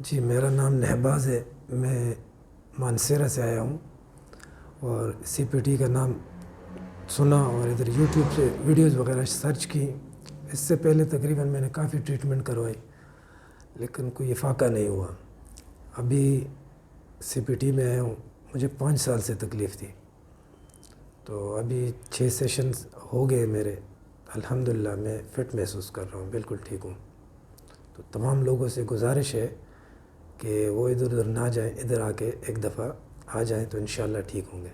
जी, मेरा नाम नहबाज़ है। मैं मानसेरा से आया हूँ और सीपीटी का नाम सुना और इधर यूट्यूब से वीडियोज़ वगैरह सर्च की। इससे पहले तकरीबन मैंने काफ़ी ट्रीटमेंट करवाई, लेकिन कोई इफ़ाक़ा नहीं हुआ। अभी सीपीटी में आया हूँ, मुझे 5 साल से तकलीफ़ थी, तो अभी 6 सेशंस हो गए मेरे। अल्हम्दुलिल्लाह मैं फ़िट महसूस कर रहा हूँ, बिल्कुल ठीक हूँ। तो तमाम लोगों से गुजारिश है कि वो इधर उधर ना जाएं, इधर आके एक दफ़ा आ जाएं तो इंशाअल्लाह ठीक होंगे।